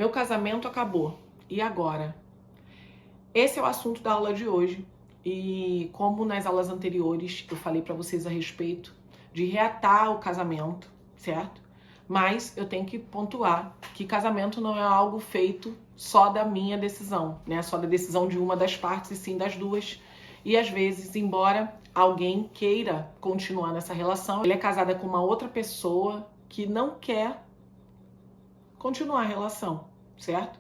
Meu casamento acabou. E agora? Esse é o assunto da aula de hoje. E como nas aulas anteriores eu falei para vocês a respeito de reatar o casamento, certo? Mas eu tenho que pontuar que casamento não é algo feito só da minha decisão, né? Só da decisão de uma das partes, e sim das duas. E às vezes, embora alguém queira continuar nessa relação, ele é casada com uma outra pessoa que não quer continuar a relação, certo?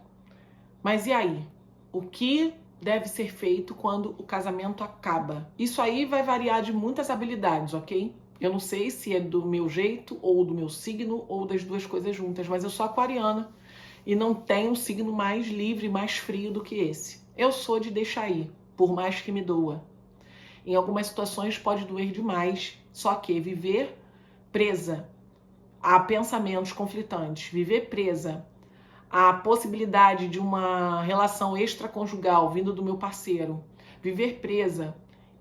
Mas e aí? O que deve ser feito quando o casamento acaba? Isso aí vai variar de muitas habilidades, ok? Eu não sei se é do meu jeito, ou do meu signo, ou das duas coisas juntas, mas eu sou aquariana e não tenho um signo mais livre, mais frio do que esse. Eu sou de deixar ir, por mais que me doa. Em algumas situações pode doer demais, só que viver presa a pensamentos conflitantes, viver presa a possibilidade de uma relação extraconjugal vindo do meu parceiro, viver presa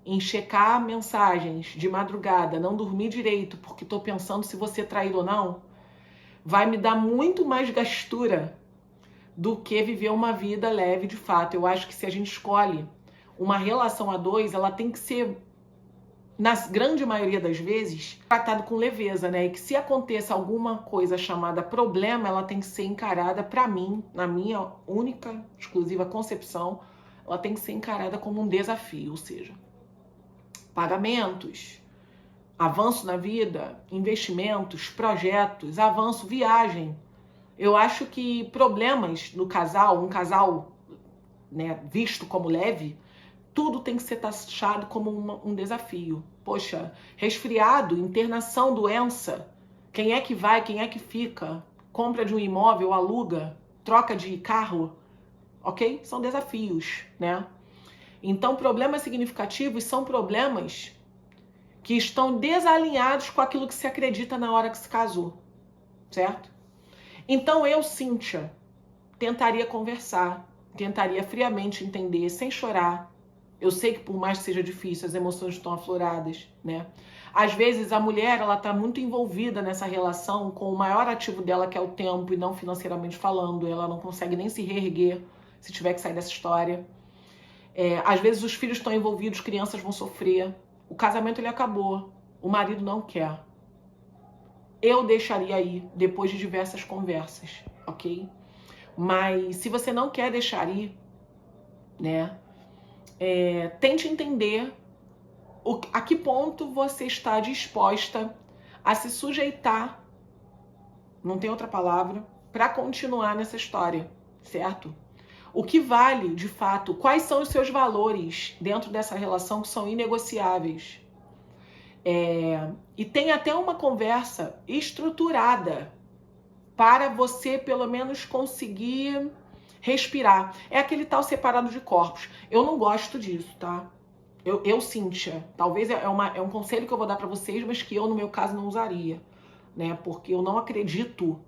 em checar mensagens de madrugada, não dormir direito porque estou pensando se você é traído ou não, vai me dar muito mais gastura do que viver uma vida leve de fato. Eu acho que se a gente escolhe uma relação a dois, ela tem que ser, na grande maioria das vezes, tratado com leveza, né? E que se aconteça alguma coisa chamada problema, ela tem que ser encarada, para mim, na minha única, exclusiva concepção, ela tem que ser encarada como um desafio, ou seja, pagamentos, avanço na vida, investimentos, projetos, avanço, viagem. Eu acho que problemas no casal, um casal, né, visto como leve, tudo tem que ser taxado como um desafio. Poxa, resfriado, internação, doença, quem é que vai, quem é que fica? Compra de um imóvel, aluga, troca de carro, ok? São desafios, né? Então, problemas significativos são problemas que estão desalinhados com aquilo que se acredita na hora que se casou, certo? Então, eu, Cíntia, tentaria conversar, tentaria friamente entender, sem chorar. Eu sei que por mais que seja difícil, as emoções estão afloradas, né? Às vezes a mulher, ela tá muito envolvida nessa relação com o maior ativo dela, que é o tempo, e não financeiramente falando. Ela não consegue nem se reerguer se tiver que sair dessa história. Às vezes os filhos estão envolvidos, crianças vão sofrer. O casamento, ele acabou. O marido não quer. Eu deixaria aí, depois de diversas conversas, ok? Mas se você não quer deixar ir, né? Tente entender a que ponto você está disposta a se sujeitar, não tem outra palavra, para continuar nessa história, certo? O que vale, de fato, quais são os seus valores dentro dessa relação que são inegociáveis. E tem até uma conversa estruturada para você, pelo menos, conseguir respirar. É aquele tal separado de corpos. Eu não gosto disso, tá? Eu Cíntia, talvez é um conselho que eu vou dar para vocês, mas que eu, no meu caso, não usaria, né? Porque eu não acredito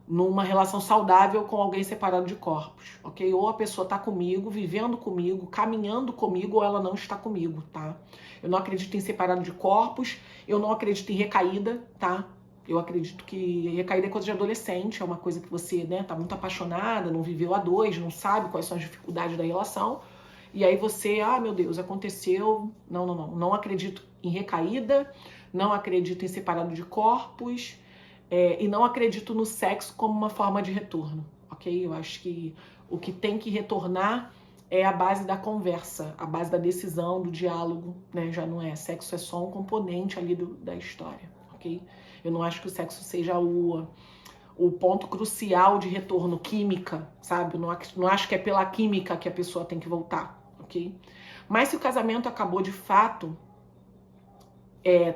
numa relação saudável com alguém separado de corpos, ok? Ou a pessoa tá comigo, vivendo comigo, caminhando comigo, ou ela não está comigo, tá? Eu não acredito em separado de corpos, eu não acredito em recaída, tá? Eu acredito que recaída é coisa de adolescente, é uma coisa que você, né, tá muito apaixonada, não viveu a dois, não sabe quais são as dificuldades da relação. E aí você, meu Deus, aconteceu. Não acredito em recaída, não acredito em separado de corpos, e não acredito no sexo como uma forma de retorno, ok? Eu acho que o que tem que retornar é a base da conversa, a base da decisão, do diálogo, né? Já não é. Sexo é só um componente ali da história, ok? Eu não acho que o sexo seja o ponto crucial de retorno, química, sabe? Não acho que é pela química que a pessoa tem que voltar, ok? Mas se o casamento acabou de fato,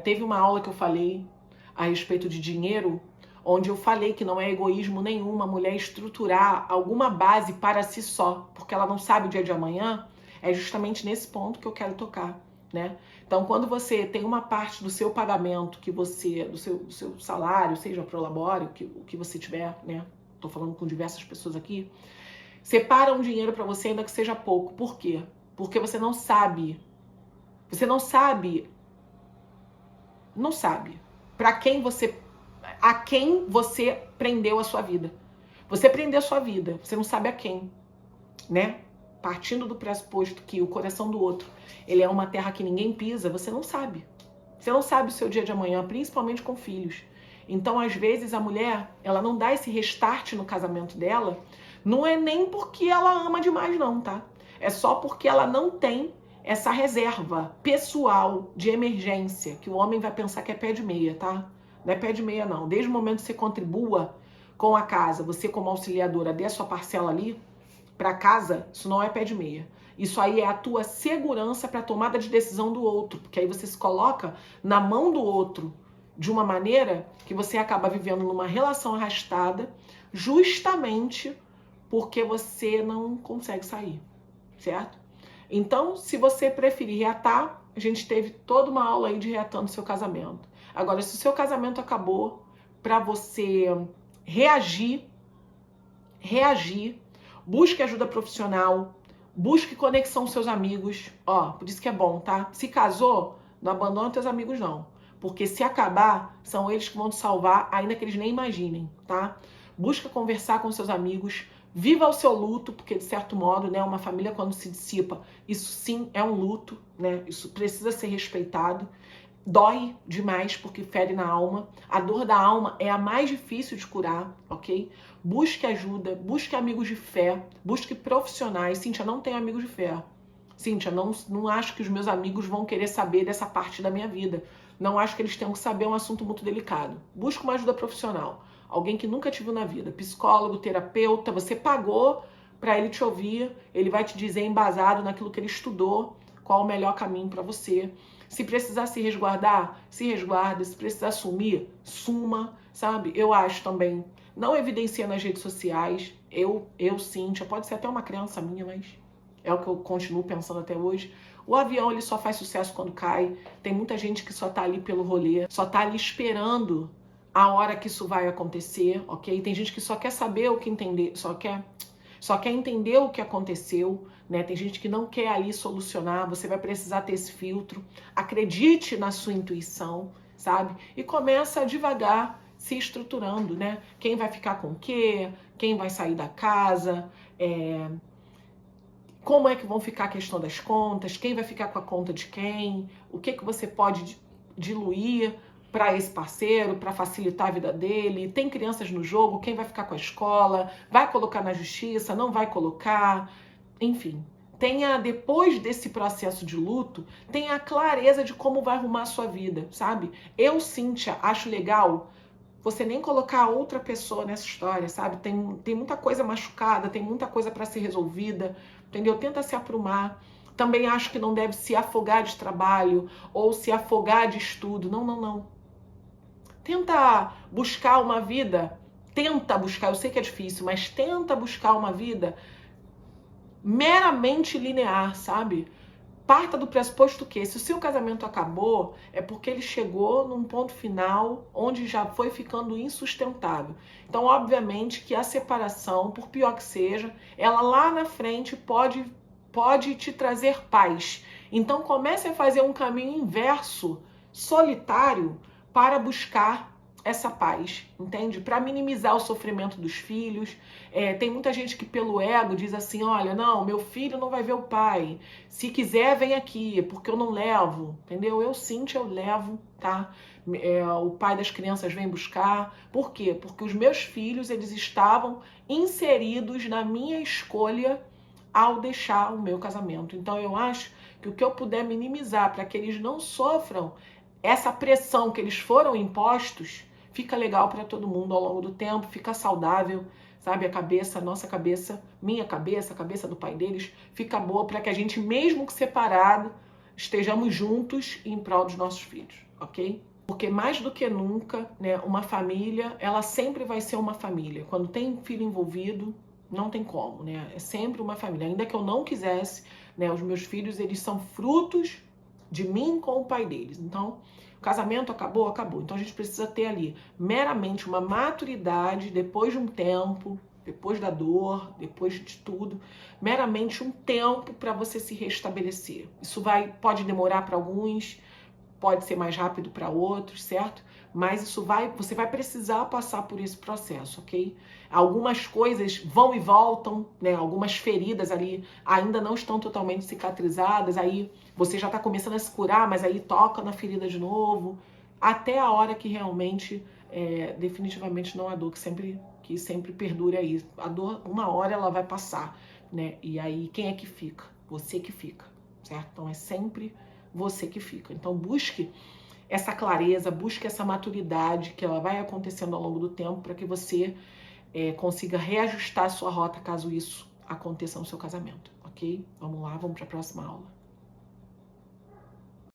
teve uma aula que eu falei a respeito de dinheiro, onde eu falei que não é egoísmo nenhum uma mulher estruturar alguma base para si só, porque ela não sabe o dia de amanhã. É justamente nesse ponto que eu quero tocar, né? Então, quando você tem uma parte do seu pagamento, que você, do seu salário, seja pro labore, o que você tiver, né? Tô falando com diversas pessoas aqui. Separa um dinheiro para você, ainda que seja pouco. Por quê? Porque você não sabe. Você não sabe para a quem você prendeu a sua vida. Você prender a sua vida, você não sabe a quem, né? Partindo do pressuposto que o coração do outro, ele é uma terra que ninguém pisa, você não sabe. Você não sabe o seu dia de amanhã, principalmente com filhos. Então, às vezes, a mulher, ela não dá esse restart no casamento dela, não é nem porque ela ama demais não, tá? É só porque ela não tem essa reserva pessoal de emergência, que o homem vai pensar que é pé de meia, tá? Não é pé de meia não. Desde o momento que você contribua com a casa, você como auxiliadora dê a sua parcela ali para casa, isso não é pé de meia. Isso aí é a tua segurança para a tomada de decisão do outro, porque aí você se coloca na mão do outro de uma maneira que você acaba vivendo numa relação arrastada, justamente porque você não consegue sair, certo? Então, se você preferir reatar, a gente teve toda uma aula aí de reatando seu casamento. Agora, se o seu casamento acabou, para você reagir, busque ajuda profissional, busque conexão com seus amigos. Ó, por isso que é bom, tá? Se casou, não abandona teus amigos, não. Porque se acabar, são eles que vão te salvar, ainda que eles nem imaginem, tá? Busca conversar com seus amigos, viva o seu luto, porque de certo modo, né, uma família quando se dissipa, isso sim é um luto, né? Isso precisa ser respeitado. Dói demais porque fere na alma. A dor da alma é a mais difícil de curar, ok? Busque ajuda, busque amigos de fé, busque profissionais. Cíntia, não tenho amigos de fé. Cíntia, não acho que os meus amigos vão querer saber dessa parte da minha vida. Não acho que eles tenham que saber, é um assunto muito delicado. Busque uma ajuda profissional. Alguém que nunca te viu na vida. Psicólogo, terapeuta, você pagou para ele te ouvir. Ele vai te dizer, embasado naquilo que ele estudou, qual o melhor caminho para você. Se precisar se resguardar, se resguarda. Se precisar sumir, suma, sabe? Eu acho também. Não evidencia nas redes sociais. Eu, Cíntia, pode ser até uma crença minha, mas é o que eu continuo pensando até hoje. O avião, ele só faz sucesso quando cai. Tem muita gente que só tá ali pelo rolê, só tá ali esperando a hora que isso vai acontecer, ok? Tem gente que só quer saber o que entender, só quer entender o que aconteceu, né? Tem gente que não quer ali solucionar, você vai precisar ter esse filtro. Acredite na sua intuição, sabe? E começa devagar se estruturando, né? Quem vai ficar com o quê? Quem vai sair da casa? Como é que vão ficar a questão das contas? Quem vai ficar com a conta de quem? O que você pode diluir para esse parceiro, para facilitar a vida dele? Tem crianças no jogo, quem vai ficar com a escola? Vai colocar na justiça? Não vai colocar? Enfim, depois desse processo de luto, tenha a clareza de como vai arrumar a sua vida, sabe? Eu, Cíntia, acho legal você nem colocar outra pessoa nessa história, sabe? Tem muita coisa machucada, tem muita coisa para ser resolvida, entendeu? Tenta se aprumar. Também acho que não deve se afogar de trabalho ou se afogar de estudo. Não. Tenta buscar uma vida, eu sei que é difícil, mas tenta buscar uma vida meramente linear, sabe? Parta do pressuposto que se o seu casamento acabou, é porque ele chegou num ponto final onde já foi ficando insustentável. Então, obviamente que a separação, por pior que seja, ela lá na frente pode te trazer paz. Então, comece a fazer um caminho inverso, solitário, para buscar essa paz, entende? Para minimizar o sofrimento dos filhos. Tem muita gente que pelo ego diz assim, olha, não, meu filho não vai ver o pai. Se quiser, vem aqui, porque eu não levo, entendeu? Eu, Cíntia, eu levo, tá? O pai das crianças vem buscar. Por quê? Porque os meus filhos, eles estavam inseridos na minha escolha ao deixar o meu casamento. Então, eu acho que o que eu puder minimizar para que eles não sofram essa pressão que eles foram impostos, fica legal para todo mundo ao longo do tempo, fica saudável, sabe? A nossa cabeça, minha cabeça, a cabeça do pai deles, fica boa para que a gente, mesmo que separado, estejamos juntos em prol dos nossos filhos, ok? Porque mais do que nunca, né, uma família, ela sempre vai ser uma família. Quando tem filho envolvido, não tem como, né? É sempre uma família. Ainda que eu não quisesse, né, os meus filhos, eles são frutos de mim com o pai deles. Então, o casamento acabou. Então a gente precisa ter ali meramente uma maturidade depois de um tempo, depois da dor, depois de tudo, meramente um tempo para você se restabelecer. Isso pode demorar para alguns, pode ser mais rápido para outros, certo? mas você vai precisar passar por esse processo, ok? Algumas coisas vão e voltam, né? Algumas feridas ali ainda não estão totalmente cicatrizadas, aí você já tá começando a se curar, mas aí toca na ferida de novo, até a hora que realmente, definitivamente não há dor, que sempre perdure aí. A dor, uma hora ela vai passar, né? E aí quem é que fica? Você que fica, certo? Então é sempre você que fica. Então busque essa clareza, busque essa maturidade que ela vai acontecendo ao longo do tempo para que você consiga reajustar a sua rota caso isso aconteça no seu casamento, ok? Vamos lá, vamos para a próxima aula.